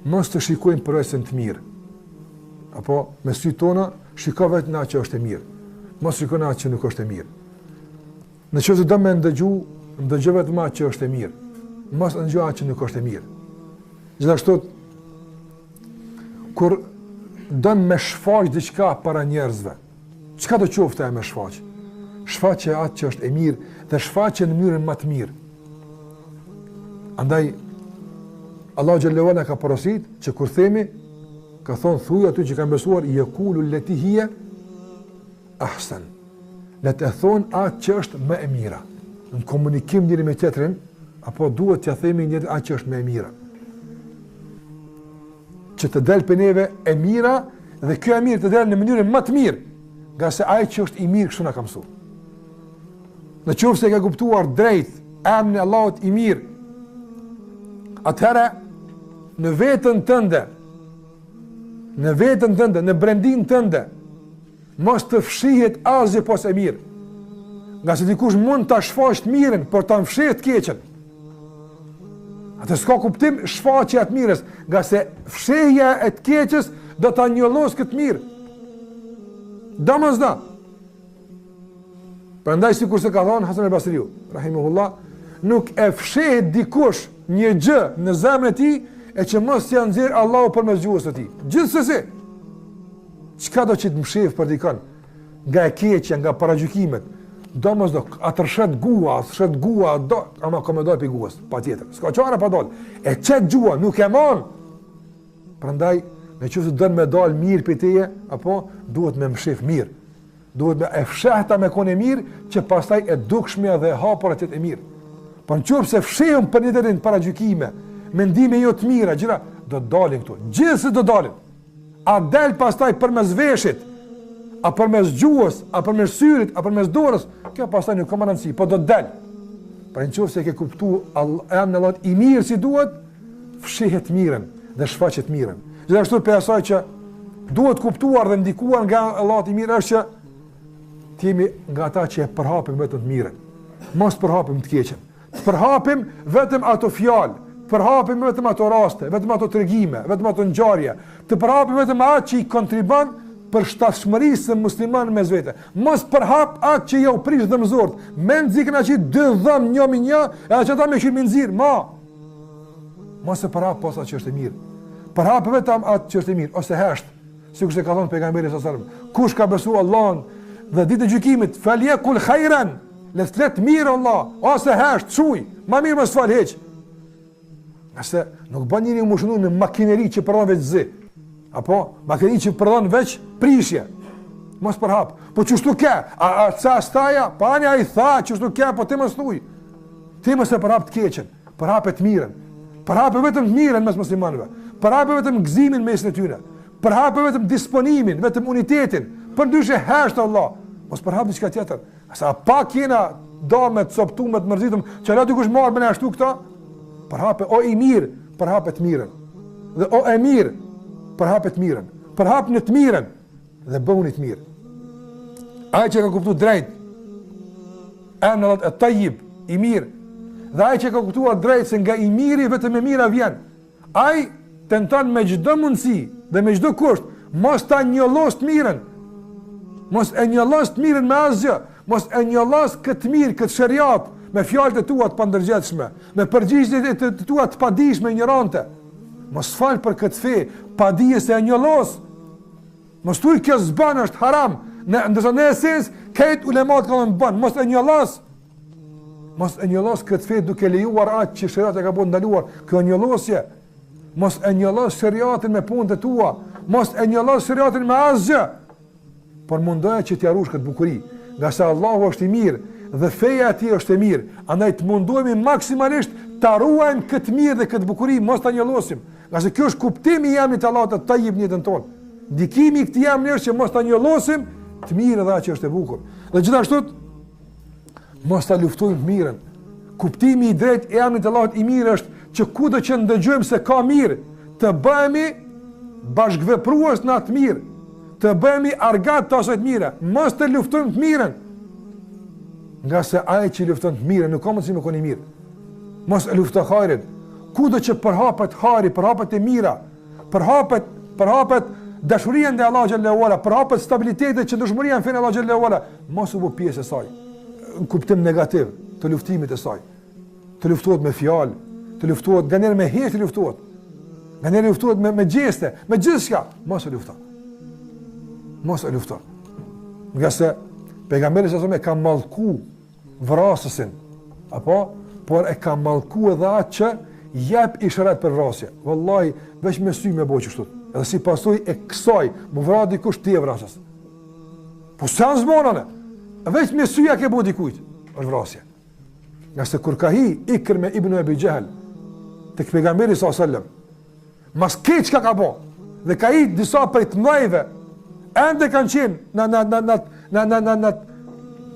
mos të shikojmë përvesën të mirë. Apo me sy tona shiko vetëm atë që është e mirë. Mos shikoni atë që nuk është e mirë. Nëse do më ndëgjoj vetëm atë që është e mirë. Mos ndëgjoj atë që nuk është e mirë. Gjithashtu kur don me shfaq diçka para njerëzve, çka do qoftë ajo me shfaq? Shfaqe atë që është e mirë dhe shfaqe në mënyrën më të mirë. Andaj Allah xhallahu ala ka porosit që kur themi, ka thonë thuaj aty që kanë besuar yaqulu allati hiya ahsan. Le të thonë atë që është më e mira. Në komunikim njëri me tjetrin, apo duhet t'ja themi njëri atë që është më e mira. Që të del për neve e mira dhe kjo e mirë të del në mënyrën më të mirë, nga se ai që është i mirë kështu na ka mësuar. Në qoftë se ka kuptuar drejt emrin e Allahut i mirë, atëherë në veten tënde, në brendin tënde, mos të fshihet asgjë pas e mirë. Nga se dikush mund ta shfaqë të mirën, por ta fshihet të keqen. Atë s'ka kuptim shfaqja e të mirës, nga se fshehja e të keqes do ta njollos këtë mirë. Domosdoshmë. Prandaj sikur se ka thënë Hasan al-Basriu, rahimahullah, nuk e fshehet dikush një gjë në zemrën e tij e që mos ia nxjerr Allahu përmes gjuhës së tij. Gjithsesi, çka do që të mshef për dikon nga e keqja, nga paragjykimet, domosdoshmë atërshet gua, ama komandoj pe guas, patjetër. S'ka çfarë pa dal. E çet gjua nuk e mon. Prandaj, nëse don me dal mirë pe teje, apo duhet me mshef mirë. Duhet me e fshehta me kone mirë, që pastaj e dukshme dhe hapur atë e mirë. Po nëse fshehem për një dërin paragjykime, mendime jo të mira, gjëra do dalin këtu. Gjithsesi do dalin. A del pastaj përmes veshit, a përmes gjuhës, a përmes syrit, a përmes dorës, kjo pastaj nuk ka rëndësi, po do të del. Pra nëse ke kuptuar emrin e Allahut i mirë si duhet, fshihet mirën dhe shfaqet mirën. Gjithashtu për asaj që duhet kuptuar dhe ndikuar nga Allahu i mirë është që jemi nga ata që e përhapim vetëm të mirën. Mos përhapim të keqen. Të përhapim vetëm ato fjalë, përhapim vetëm ato raste, vetëm ato tregime, vetëm ato ngjarje, të përhapim vetëm atë që i kontribon për shtatshmërisë së muslimanëve mes vete. Mos përhap atë që ja u prish dëmzort. Me nxikën atë 2 dhëm 1-1, e atë ata më kishin nxirr, Mos e përhap posa që është e mirë. Përhap vetëm atë që është e mirë ose hesht. Sikur se ka thënë pejgamberi sallallahu alajhi wasallam, kush ka besuar Allahun dhe ditë e gjykimit, falyakul khairan, le të flet mirë Allah, ose hesht, çuj, më mirë mos fal hiç. Nëse nuk bën njëri mushunu në makineri që përdon veç zi, apo makineri që përdon veç prishje, mos përhap. Po çështu ke, a sa staja, pani ai tha çështu ke, po ti mos thuj. Ti mos e përhap të keqen, përhap të mirën. Përhap vetëm të mirën mes muslimanëve. Përhap vetëm gëzimin mes tyre. Përhap vetëm disponimin, vetëm unitetin. Përndryshe hesht Allah. Mos përhap diçka tjetër. Sa pak jena damë të coptuar të mërzitur, që la dikush marr me ashtu këta, përhapë o i mirë, përhapë të mirën. Dhe o e mirë, përhapë të mirën. Përhapë në të mirën dhe bëuni të mirë. Ai që ka kuptuar drejt, emri e Tayyib, i mirë. Dhe ai që ka kuptuar drejt se nga i miri vetëm e mira vjen. Ai tenton me çdo mundësi dhe me çdo kusht mos ta njollos të mirën. Mos e njollos të mirën me asgjë. Mos e njollos këtë mirë, këtë shariat me fjalët e tua të pandërgjeshme, me përgjigjet e tua të padijshme ignorante. Mos fal për këtë fe, padije se e njollos. Mos thuaj kjo s'bën është haram. Ndërsa në esencë këtë ulemat kanë bën, mos e njollos. Mos e njollos këtë fe duke lejuar atë që shariati ka bërë ndaluar, kjo njollosje. Mos e njollos shariatin me punët e tua, mos e njollos shariatin me asgjë. Por mundoja që t'ja rush këtë bukuri, nga se Allahu është i mirë dhe feja e tij është e mirë. Andaj të munduemi maksimalisht ta ruajmë këtë mirë dhe këtë bukuri, mos ta njollosim. Nga se kjo është kuptimi i emrit të Allahut të Tayyib në jetën tonë. Ndikimi i këtij emri është që mos ta njollosim të mirë dhe atë që është e bukur. Dhe gjithashtu mos ta luftojmë të mirën. Kuptimi i drejtë i emrit të Allahut i mirë është që kudo që ndëgjojmë se ka mirë, të bëhemi bashkëveprues në atë mirë, të bëhemi argat të asaj të mira, mos të luftojmë të mirën. Nga se ai që lufton të mirën nuk ka mundësi me qenë i mirë. Mos e lufto hajrin. Kudo që përhapet hajri, përhapet e mira, përhapet dashuria ndaj Allahu xhallahu ala, përhapet stabiliteti që ndëshmëria në fen Allahu xhallahu ala, mos u bë pjesë e saj. Në kuptim negativ të luftimit e saj. Të luftohet me fjalë, të luftohet nganjëherë me hesht, të luftohet. Nganjëherë luftohet me gjeste, me gjithçka, mos e lufto. Mos e lufto. Nga se pejgamberi sa më ka mallku vrasësin, apo por e ka mallku edhe atë që jep isharat për vrasje. Wallahi, veç me sy me bëj kështu. Edhe si pasojë e kësaj, më vra dikush ti e vrasës. Po sa zmonane. Veç me sy ja ke bëu dikujt, është vrasje. Nga se kur ka hi Ikrme ibn Abi Jahl tek pejgamberi sallallahu alajhi wasallam, mas keq ka bo, dhe ka hi disa prej të mëdhëve, ende kanë qenë në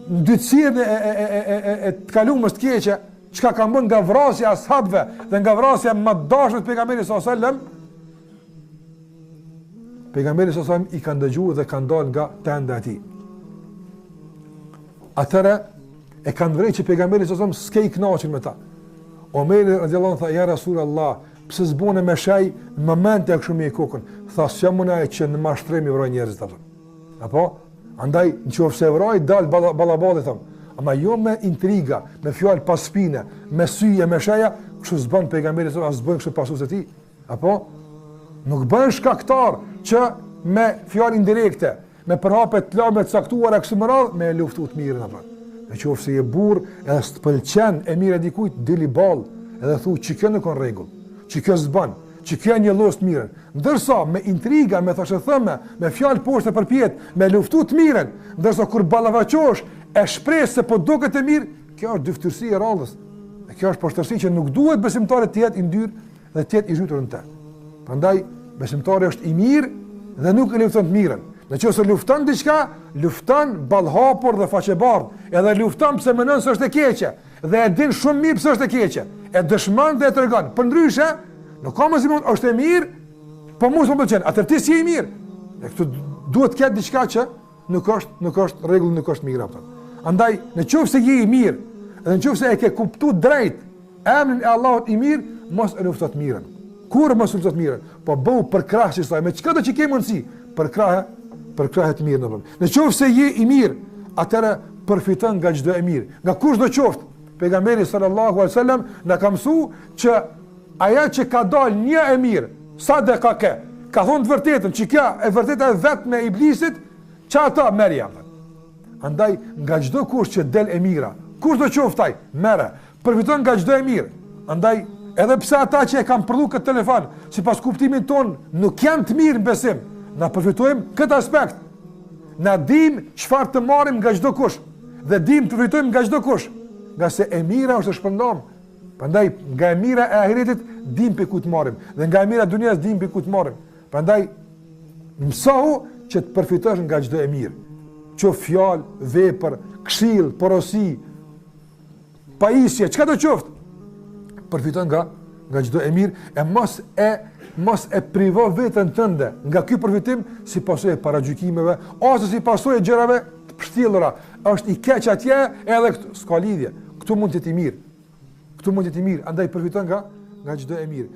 ndytësirën e të kalumës të keqe, çka ka bën nga vrasja e ashabëve dhe nga vrasja më të dashur të pejgamberit sallallahu alajhi wasallam, pejgamberi sallallahu alajhi wasallam i ka dëgjuar dhe ka dalë nga tenda e tij. Atëra e kanë vërejtë që pejgamberi sallallahu alajhi wasallam s'ke i kënaqur me ta. Omeri radhiyallahu anhu tha, ja Rasulullah, pse s'bune me shaj në momente e kështu me kokën. Tha, s'jam mëna e që në mashtrim i vroj njerëzit apo. Apo? Andaj nëse vroj dal ballaballi thon. Ama jo me intriga, me fjalë pas spine, me syje, me shaja, kështu s'bën pejgamberi sallallahu alajhi wasallam, s'bën kështu pasues e tij. Apo? Nuk bën shkaktar që me fjalë indirekte, me përhapje të larme të caktuara kështu më radh me luftu të mirën apo. Nëse je burr edhe s'të pëlqen e mira dikujt, dili ball, edhe thu që kjo nuk ka rregull, që kjo s'bën, që kjo një lloj të mirën. Ndërsa me intriga, me thashëthëme, me fjalë poshtë përpjet, me luftu të mirën, ndërsa kur ballavaçosh e shpreh se po duket e mirë, kjo është dyftësi e rradhës. Dhe kjo është poshtërsi që nuk duhet besimtari të jetë i ndyrë dhe të jetë i zhytur në të. Prandaj besimtari është i mirë dhe nuk e lufton të mirën. Nëse lufton diçka, lufton ballhapur dhe faqebardh, edhe lufton pse mendon se është e keqe, dhe e din shumë mirë pse është e keqe. E dëshmon dhe e tregon. Përndryshe, nuk ka më si mund, është e mirë, po mos më pëlqen. Atë ti si je i mirë. E këtu duhet të ketë diçka që nuk është rregull, nuk është mirë apo. Andaj, nëse je i mirë, dhe nëse e ke kuptuar drejt emrin e Allahut i mirë, mos e lufto të mirën. Kur mos lufto të mirën, po bëu për krah si sa, me çka do të ke mundsi, për krah të mirë apo. Nëse je i mirë, atëra përfiton nga çdo e mirë. Nga kushdo qoftë, pejgamberi sallallahu alaihi wasallam na ka mësuar që aja që ka dalë një e mirë, sa dhe ka thonë të vërtetën, që kja e vërteta e vetë me iblisit, që ata merë jam. Andaj, nga gjdo kush që del e mira, kush do qoftaj, mere, përfiton nga gjdo e mirë. Andaj, edhe pse ata që e kam përdu këtë telefon, si pas kuptimin tonë, nuk janë të mirë në besim, na përfitojmë këtë aspekt. Na dim çfarë të marrim nga gjdo kush, dhe dim të përfitojmë nga gjdo kush, nga se e mira është e shpërndam. Prandaj nga e mira e ahiretit dim pe ku të marrim dhe nga e mira e dunjas dim pe ku të marrim. Prandaj mësohu që të përfitosh nga çdo e mirë. Qoftë fjalë, vepër, këshill, porosi, pajisje, çka do qoftë. Përfiton nga çdo e mirë e mos e privo veten tënde nga ky përfitim si pasojë paragjykimeve ose si pasojë gjërave të përshtyllura. Është i keq atje edhe këtu s'ka lidhje. Këtu mund të jetë i mirë. Këtu mund të jetë i mirë, andaj përfiton nga çdo e mirë.